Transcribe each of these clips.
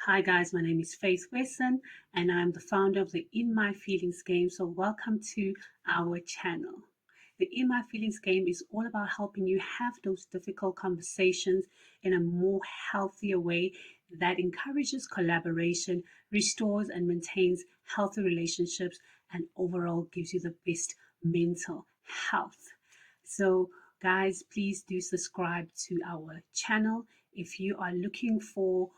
Hi guys, my name is Faith Wesson and I'm the founder of the In My Feelings game. So welcome to our channel. The In My Feelings game is all about helping you have those difficult conversations in a more healthier way that encourages collaboration, restores and maintains healthy relationships, and overall gives you the best mental health. So guys, please do subscribe to our channel if you are looking for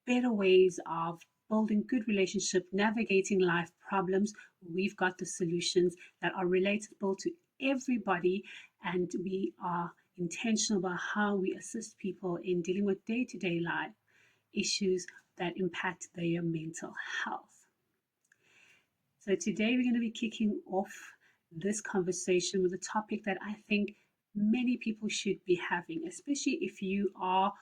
better ways of building good relationship, navigating life problems. We've got the solutions that are relatable to everybody, and we are intentional about how we assist people in dealing with day-to-day life issues that impact their mental health. So today we're going to be kicking off this conversation with a topic that I think many people should be having, especially if you are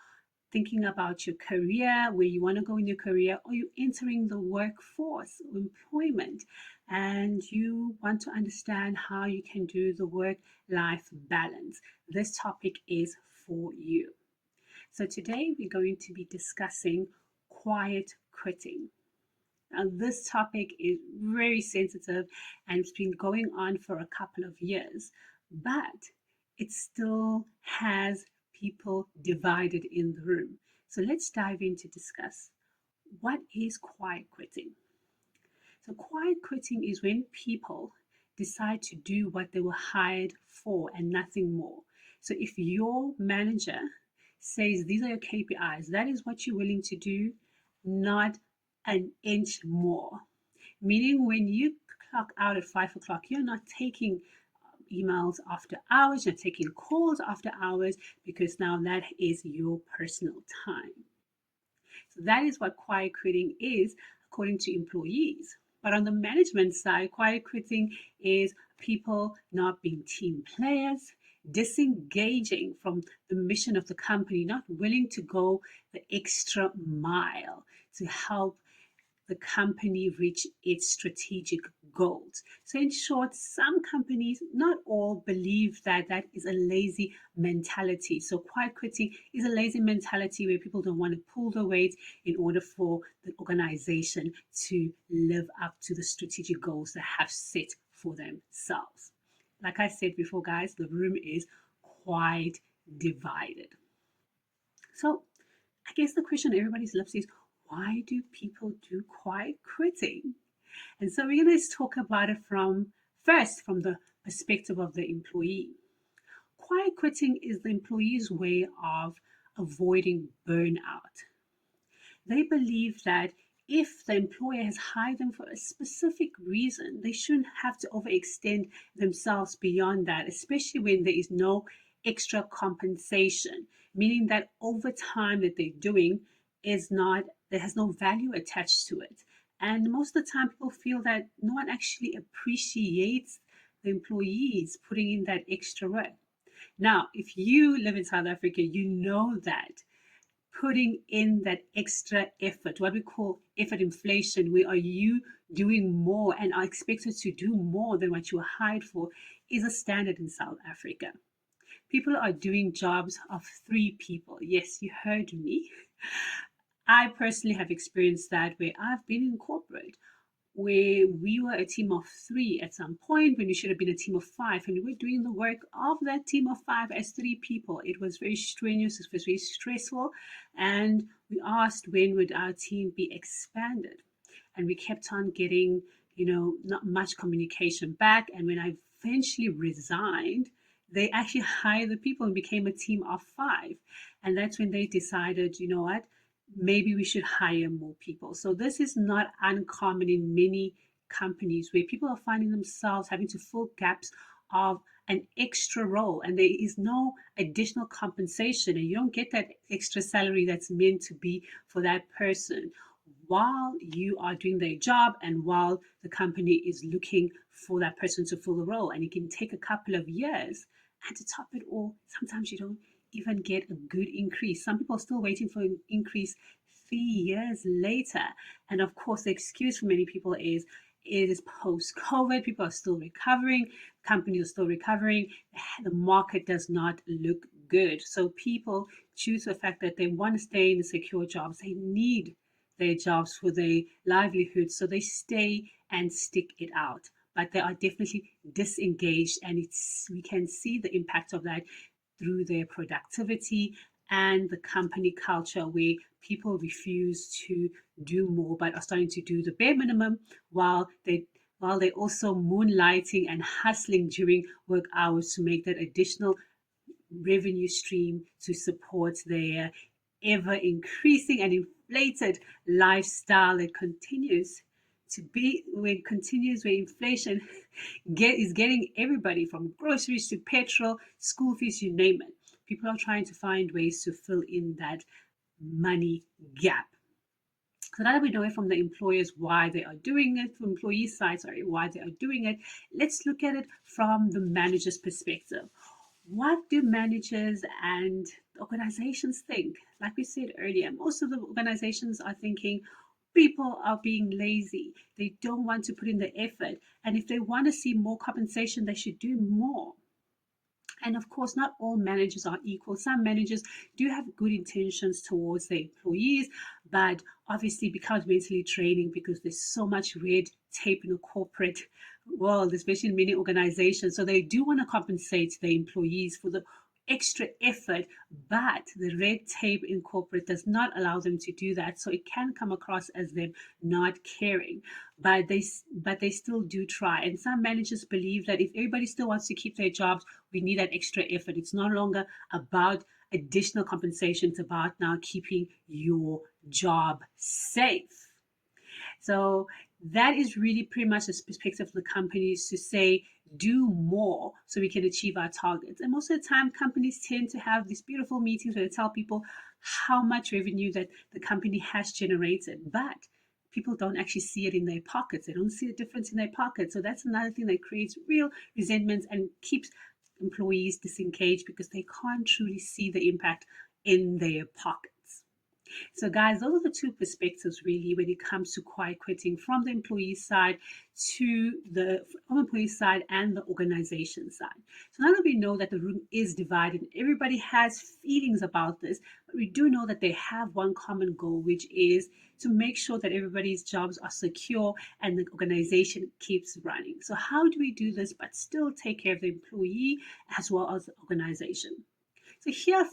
thinking about your career, where you want to go in your career, or you're entering the workforce or employment, and you want to understand how you can do the work-life balance. This topic is for you. So today we're going to be discussing quiet quitting. Now, this topic is very sensitive and it's been going on for a couple of years, but it still has people divided in the room. So let's dive in to discuss what is quiet quitting. So, quiet quitting is when people decide to do what they were hired for and nothing more. So, if your manager says these are your KPIs, that is what you're willing to do, not an inch more. Meaning, when you clock out at 5 o'clock, you're not taking emails after hours, you're taking calls after hours, because now that is your personal time. So that is what quiet quitting is according to employees. But on the management side, quiet quitting is people not being team players, disengaging from the mission of the company, not willing to go the extra mile to help the company reach its strategic goals. So, in short, some companies, not all, believe that that is a lazy mentality. So, quiet quitting is a lazy mentality where people don't want to pull the weight in order for the organization to live up to the strategic goals they have set for themselves. Like I said before, guys, the room is quite divided. So, I guess the question on everybody's lips is, why do people do quiet quitting? And so we're going to talk about it from the perspective of the employee. Quiet quitting is the employee's way of avoiding burnout. They believe that if the employer has hired them for a specific reason, they shouldn't have to overextend themselves beyond that, especially when there is no extra compensation, meaning that overtime that they're doing there has no value attached to it. And most of the time, people feel that no one actually appreciates the employees putting in that extra work. Now, if you live in South Africa, you know that putting in that extra effort, what we call effort inflation, where are you doing more and are expected to do more than what you were hired for, is a standard in South Africa. People are doing jobs of 3 people. Yes, you heard me. I personally have experienced that where I've been in corporate, where we were a team of 3 at some point when we should have been a team of 5, and we were doing the work of that team of 5 as 3 people. It was very strenuous, it was very stressful, and we asked when would our team be expanded. And we kept on getting, not much communication back. And when I eventually resigned, they actually hired the people and became a team of 5. And that's when they decided, you know what, maybe we should hire more people. So this is not uncommon in many companies where people are finding themselves having to fill gaps of an extra role, and there is no additional compensation, and you don't get that extra salary that's meant to be for that person while you are doing their job and while the company is looking for that person to fill the role. And it can take a couple of years. And to top it all, sometimes you don't even get a good increase. Some people are still waiting for an increase 3 years later. And of course, the excuse for many people is it is post-COVID. People are still recovering. Companies are still recovering. The market does not look good. So people choose the fact that they want to stay in the secure jobs. They need their jobs for their livelihood, so they stay and stick it out. But they are definitely disengaged, and we can see the impact of that through their productivity and the company culture, where people refuse to do more but are starting to do the bare minimum while they're also moonlighting and hustling during work hours to make that additional revenue stream to support their ever increasing and inflated lifestyle that continues to be where inflation is getting everybody from groceries to petrol, school fees, you name it. People are trying to find ways to fill in that money gap. So now that we know it from the employers why they are doing it, from employee side, sorry, why they are doing it, let's look at it from the manager's perspective. What do managers and organizations think? Like we said earlier, most of the organizations are thinking people are being lazy. They don't want to put in the effort. And if they want to see more compensation, they should do more. And of course, not all managers are equal. Some managers do have good intentions towards their employees, but obviously becomes mentally draining because there's so much red tape in the corporate world, especially in many organizations. So they do want to compensate their employees for the extra effort, but the red tape in corporate does not allow them to do that. So it can come across as them not caring, but they still do try. And some managers believe that if everybody still wants to keep their jobs, we need that extra effort. It's no longer about additional compensation. It's about now keeping your job safe. So that is really pretty much the perspective of the companies to say, do more so we can achieve our targets. And most of the time, companies tend to have these beautiful meetings where they tell people how much revenue that the company has generated, but people don't actually see it in their pockets. They don't see the difference in their pockets. So that's another thing that creates real resentments and keeps employees disengaged because they can't truly see the impact in their pockets. So, guys, those are the two perspectives really when it comes to quiet quitting from the employee side from the employee side and the organization side. So now that we know that the room is divided, everybody has feelings about this, but we do know that they have one common goal, which is to make sure that everybody's jobs are secure and the organization keeps running. So how do we do this but still take care of the employee as well as the organization? So here are a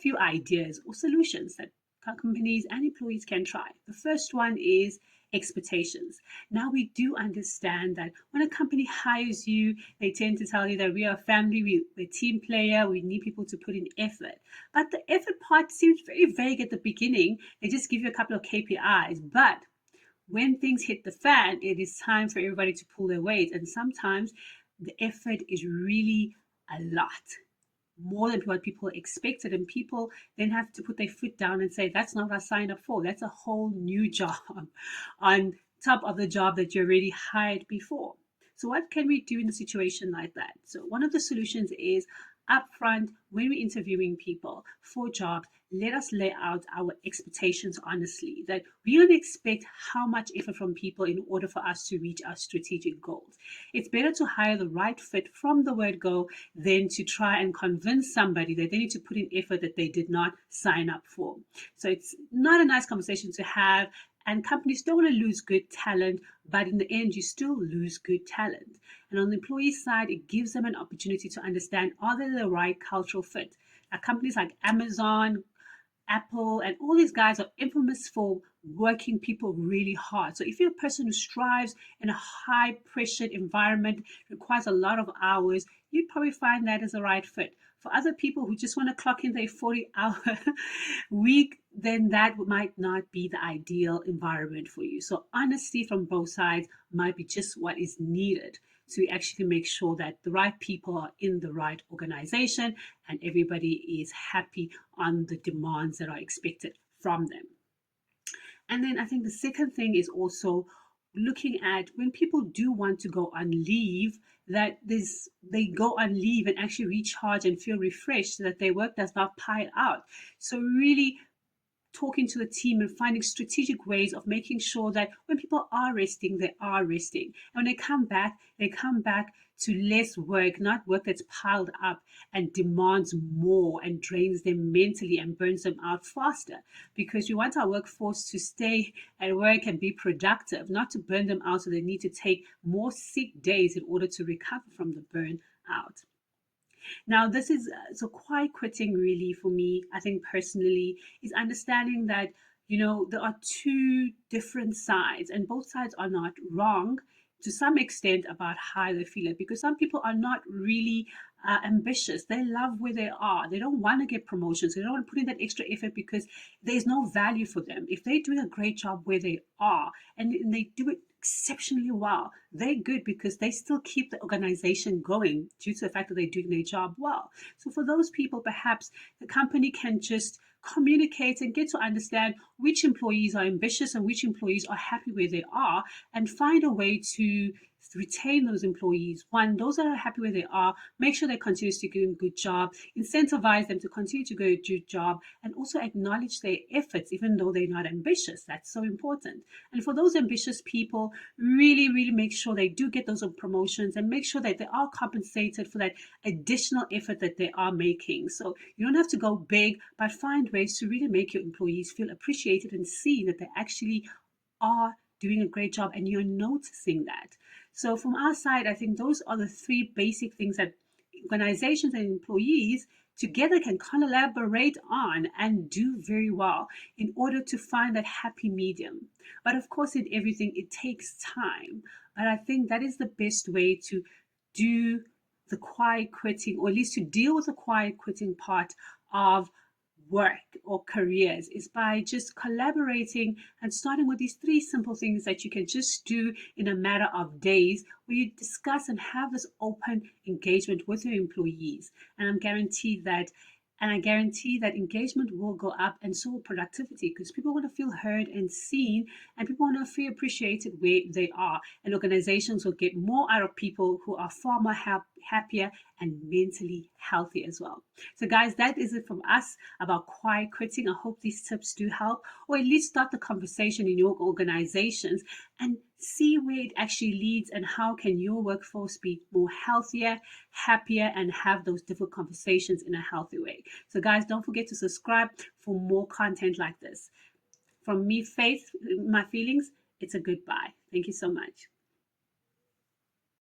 few ideas or solutions that companies and employees can try. The first one is expectations. Now, we do understand that when a company hires you, they tend to tell you that we are a family, we're a team player, we need people to put in effort. But the effort part seems very vague at the beginning. They just give you a couple of KPIs. But when things hit the fan, it is time for everybody to pull their weight. And sometimes the effort is really a lot more than what people expected, and people then have to put their foot down and say, that's not what I signed up for. That's a whole new job on top of the job that you already hired before. So what can we do in a situation like that? So one of the solutions is upfront, when we're interviewing people for jobs, let us lay out our expectations honestly, that we don't expect how much effort from people in order for us to reach our strategic goals. It's better to hire the right fit from the word go than to try and convince somebody that they need to put in effort that they did not sign up for. So it's not a nice conversation to have, and companies don't want to lose good talent, but in the end, you still lose good talent. And on the employee side, it gives them an opportunity to understand, are they the right cultural fit? Now, companies like Amazon, Apple, and all these guys are infamous for working people really hard. So if you're a person who strives in a high pressured environment, requires a lot of hours, you'd probably find that is the right fit. For other people who just want to clock in their 40-hour week, then that might not be the ideal environment for you. So honesty from both sides might be just what is needed to actually make sure that the right people are in the right organization and everybody is happy on the demands that are expected from them. And then I think the second thing is also looking at when people do want to go on leave, that they go on leave and actually recharge and feel refreshed so that their work does not pile out. So really talking to the team and finding strategic ways of making sure that when people are resting, they are resting. And when they come back to less work, not work that's piled up and demands more and drains them mentally and burns them out faster. Because we want our workforce to stay at work and be productive, not to burn them out so they need to take more sick days in order to recover from the burnout. Now, this is so quiet quitting really for me, I think personally, is understanding that, there are two different sides, and both sides are not wrong to some extent about how they feel it, because some people are not really ambitious. They love where they are. They don't want to get promotions. They don't want to put in that extra effort because there's no value for them. If they're doing a great job where they are and they do it exceptionally well, they're good because they still keep the organization going due to the fact that they're doing their job well. So for those people, perhaps the company can just communicate and get to understand which employees are ambitious and which employees are happy where they are, and find a way to retain those employees. One, those that are happy where they are, make sure they continue to do a good job, incentivize them to continue to do a good job, and also acknowledge their efforts, even though they're not ambitious. That's so important. And for those ambitious people, really, really make sure they do get those promotions and make sure that they are compensated for that additional effort that they are making. So you don't have to go big, but find ways to really make your employees feel appreciated and see that they actually are doing a great job and you're noticing that. So from our side, I think those are the three basic things that organizations and employees together can collaborate on and do very well in order to find that happy medium. But of course, in everything, it takes time. But I think that is the best way to do the quiet quitting, or at least to deal with the quiet quitting part of work or careers, is by just collaborating and starting with these three simple things that you can just do in a matter of days, where you discuss and have this open engagement with your employees. And I guarantee that engagement will go up, and so will productivity, because people want to feel heard and seen, and people want to feel appreciated where they are. And organizations will get more out of people who are far more happier and mentally healthy as well. So, guys, that is it from us about quiet quitting. I hope these tips do help, or at least start the conversation in your organizations and see where it actually leads, and how can your workforce be more healthier, happier, and have those difficult conversations in a healthy way. So guys, don't forget to subscribe for more content like this. From me, Faith, my feelings, it's a goodbye. Thank you so much.